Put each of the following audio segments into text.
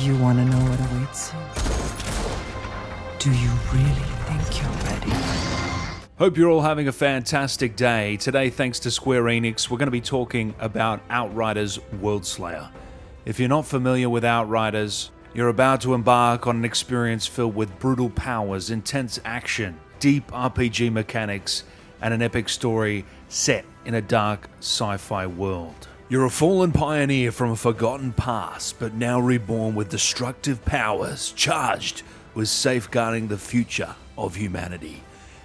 You want to know what awaits you? Do you really think you're ready? Hope you're all having a fantastic day. Today, thanks to Square Enix, we're going to be talking about Outriders Worldslayer. If you're not familiar with Outriders, you're about to embark on an experience filled with brutal powers, intense action, deep RPG mechanics, and an epic story set in a dark sci-fi world. You're a fallen pioneer from a forgotten past, but now reborn with destructive powers, charged with safeguarding the future of humanity.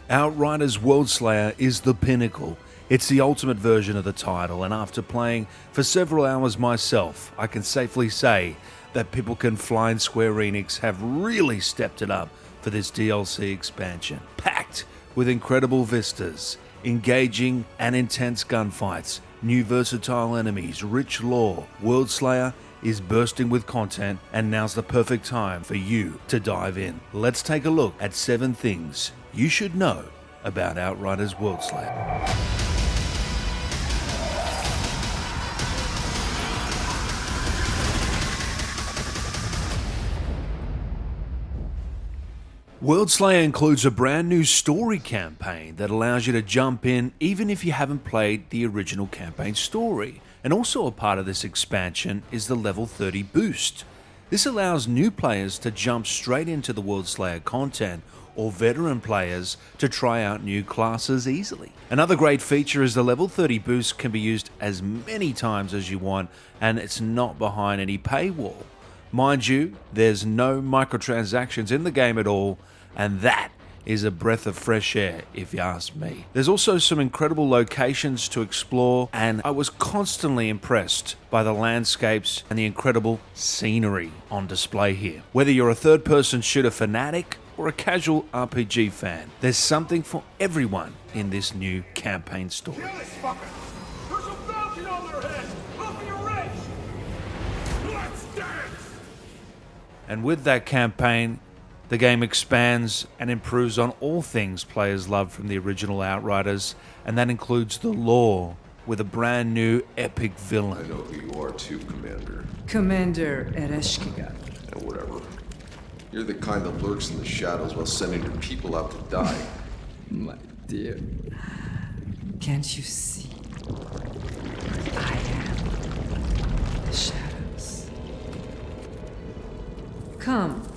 Outriders Worldslayer is the pinnacle. It's the ultimate version of the title, and after playing for several hours myself, I can safely say that People Can Fly and Square Enix have really stepped it up for this DLC expansion. Packed with incredible vistas, engaging and intense gunfights, new versatile enemies, rich lore, Worldslayer is bursting with content, and now's the perfect time for you to dive in. Let's take a look at 7 things you should know about Outriders Worldslayer. Worldslayer includes a brand new story campaign that allows you to jump in even if you haven't played the original campaign story. And also a part of this expansion is the level 30 boost. This allows new players to jump straight into the Worldslayer content, or veteran players to try out new classes easily. Another great feature is the level 30 boost can be used as many times as you want, and it's not behind any paywall. Mind you, there's no microtransactions in the game at all, and that is a breath of fresh air if you ask me. There's also some incredible locations to explore, and I was constantly impressed by the landscapes and the incredible scenery on display here. Whether you're a third-person shooter fanatic or a casual RPG fan, there's something for everyone in this new campaign story. And with that campaign, the game expands and improves on all things players loved from the original Outriders, and that includes the lore with a brand new epic villain. I know who you are too, Commander. Commander Ereshkigal. And whatever. You're the kind that lurks in the shadows while sending your people out to die. My dear, can't you see? I am the shadows. Come.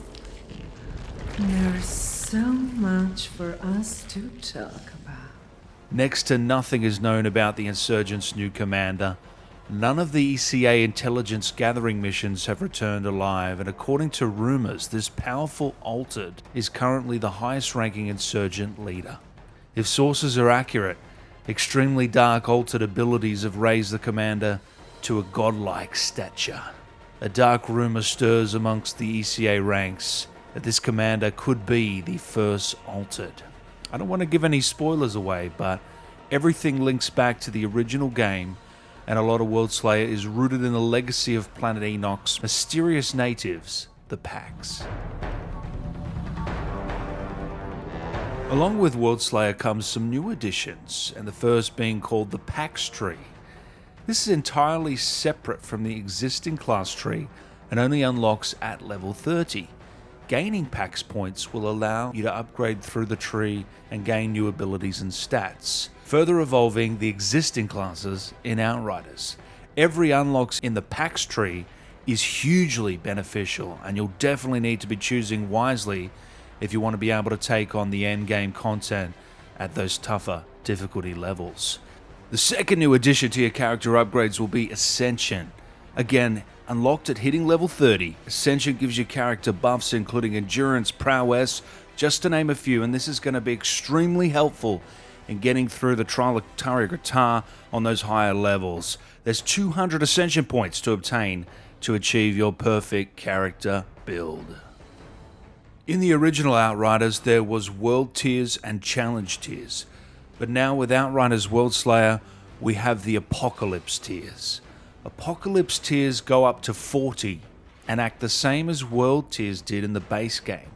There's so much for us to talk about. Next to nothing is known about the insurgents' new commander. None of the ECA intelligence gathering missions have returned alive, and according to rumors, this powerful Altered is currently the highest ranking insurgent leader. If sources are accurate, extremely dark Altered abilities have raised the commander to a godlike stature. A dark rumor stirs amongst the ECA ranks that this commander could be the first Altered. I don't want to give any spoilers away, but everything links back to the original game, and a lot of Worldslayer is rooted in the legacy of planet Enoch's mysterious natives, the Pax. Along with Worldslayer comes some new additions, and the first being called the Pax Tree. This is entirely separate from the existing class tree and only unlocks at level 30. Gaining Pax points will allow you to upgrade through the tree and gain new abilities and stats, further evolving the existing classes in Outriders. Every unlock in the Pax tree is hugely beneficial, and you'll definitely need to be choosing wisely if you want to be able to take on the endgame content at those tougher difficulty levels. The second new addition to your character upgrades will be Ascension. Again, unlocked at hitting level 30, Ascension gives your character buffs including endurance, prowess, just to name a few, and this is going to be extremely helpful in getting through the trial of Tarya Gratar on those higher levels. There's 200 Ascension points to obtain to achieve your perfect character build. In the original Outriders, there was World Tiers and Challenge Tiers, but now with Outriders Worldslayer, we have the Apocalypse Tiers. Apocalypse Tiers go up to 40 and act the same as World Tiers did in the base game.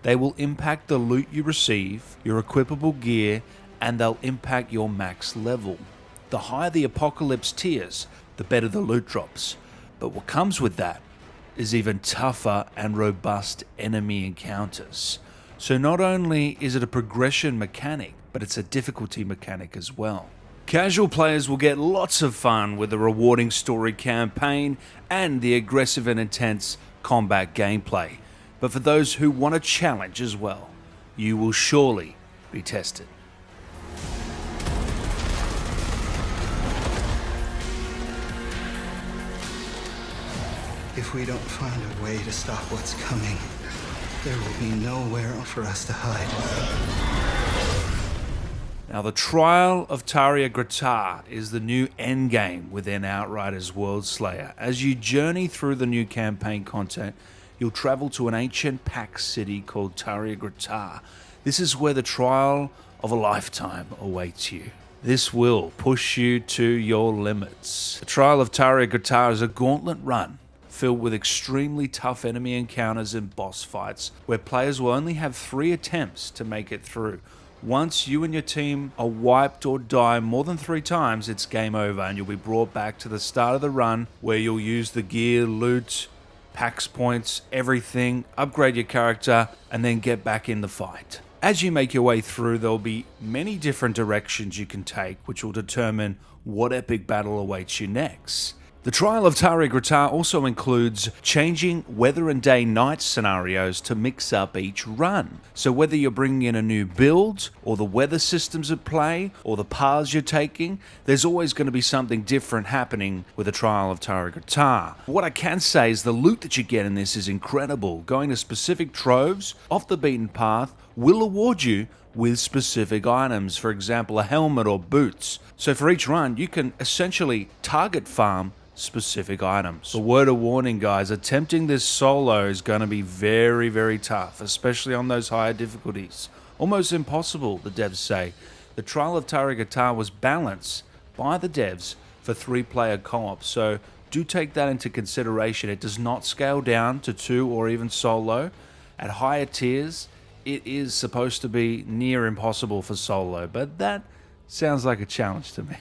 They will impact the loot you receive, your equipable gear, and they'll impact your max level. The higher the Apocalypse Tiers, the better the loot drops. But what comes with that is even tougher and robust enemy encounters. So not only is it a progression mechanic, but it's a difficulty mechanic as well. Casual players will get lots of fun with the rewarding story campaign and the aggressive and intense combat gameplay. But for those who want a challenge as well, you will surely be tested. If we don't find a way to stop what's coming, there will be nowhere for us to hide. Now, the trial of Tarya Gratar is the new endgame within Outriders Worldslayer. As you journey through the new campaign content, you'll travel to an ancient packed city called Tarya Gratar. This is where the trial of a lifetime awaits you. This will push you to your limits. The trial of Tarya Gratar is a gauntlet run filled with extremely tough enemy encounters and boss fights where players will only have 3 attempts to make it through. Once you and your team are wiped or die more than 3 times, it's game over and you'll be brought back to the start of the run where you'll use the gear, loot, packs points, everything, upgrade your character, and then get back in the fight. As you make your way through, there'll be many different directions you can take, which will determine what epic battle awaits you next. The trial of Tarya Gratar also includes changing weather and day-night scenarios to mix up each run. So whether you're bringing in a new build, or the weather systems at play, or the paths you're taking, there's always going to be something different happening with the trial of Tarya Gratar. What I can say is the loot that you get in this is incredible. Going to specific troves off the beaten path will award you with specific items, for example a helmet or boots. So for each run you can essentially target farm specific items. A word of warning guys, attempting this solo is going to be very, very tough, especially on those higher difficulties. Almost impossible, the devs say. The trial of Tarya Gratar was balanced by the devs for 3-player co-op, so do take that into consideration. It does not scale down to 2 or even solo. At higher tiers, it is supposed to be near impossible for solo, but that sounds like a challenge to me.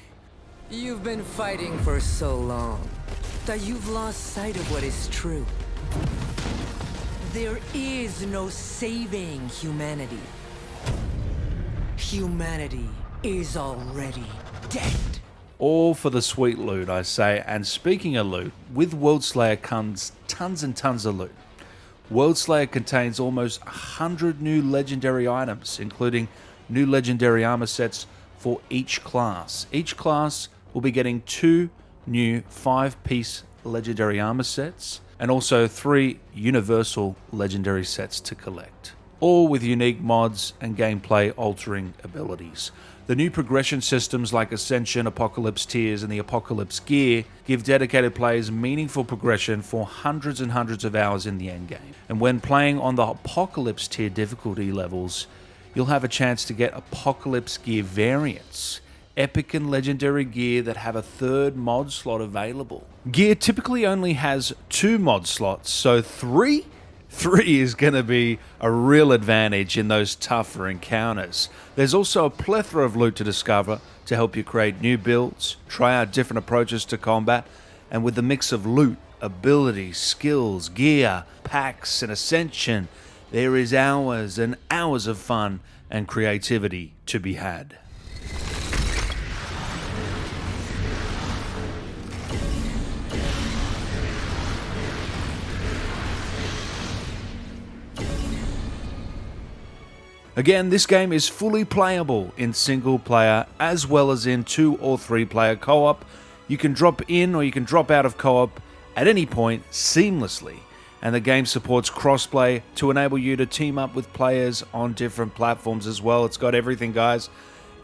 You've been fighting for so long that you've lost sight of what is true. There is no saving humanity. Humanity is already dead. All for the sweet loot, I say. And speaking of loot, with Worldslayer comes tons and tons of loot. Worldslayer contains almost 100 new legendary items, including new legendary armor sets for each class. Each class will be getting 2 new 5-piece legendary armor sets and also 3 universal legendary sets to collect, all with unique mods and gameplay altering abilities. The new progression systems like Ascension, Apocalypse tiers and the Apocalypse gear give dedicated players meaningful progression for hundreds and hundreds of hours in the endgame. And when playing on the Apocalypse tier difficulty levels, you'll have a chance to get Apocalypse gear variants, epic and legendary gear that have a 3rd mod slot available. Gear typically only has 2 mod slots, so 3 is going to be a real advantage in those tougher encounters. There's also a plethora of loot to discover to help you create new builds, try out different approaches to combat, and with the mix of loot, abilities, skills, gear, packs, and Ascension, there is hours and hours of fun and creativity to be had. Again, this game is fully playable in single player as well as in 2 or 3 player co-op. You can drop in or you can drop out of co-op at any point seamlessly, and the game supports crossplay to enable you to team up with players on different platforms as well. It's got everything, guys.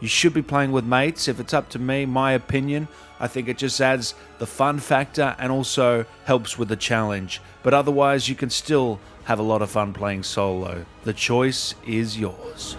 You should be playing with mates. If it's up to me, my opinion, I think it just adds the fun factor and also helps with the challenge. But otherwise, you can still have a lot of fun playing solo. The choice is yours.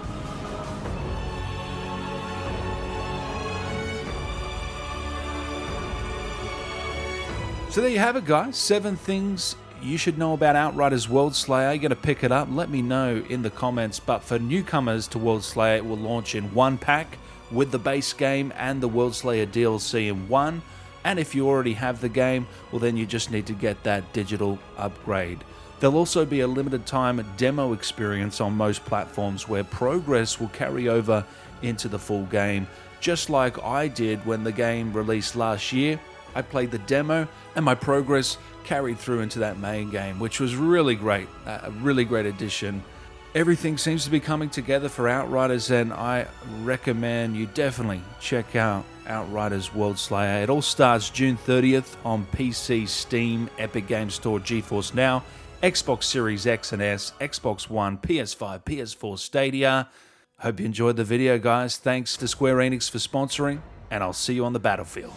So there you have it, guys. 7 things you should know about Outriders Worldslayer. You're going to pick it up? Let me know in the comments. But for newcomers to Worldslayer, it will launch in 1 pack with the base game and the Worldslayer DLC in one. And if you already have the game, well then you just need to get that digital upgrade. There'll also be a limited time demo experience on most platforms where progress will carry over into the full game. Just like I did when the game released last year, I played the demo and my progress carried through into that main game, which was really great, a really great addition. Everything seems to be coming together for Outriders, and I recommend you definitely check out Outriders WorldSlayer. It all starts June 30th on PC, Steam, Epic Games Store, GeForce Now, Xbox Series X and S, Xbox One, PS5, PS4, Stadia. Hope you enjoyed the video, guys. Thanks to Square Enix for sponsoring, and I'll see you on the battlefield.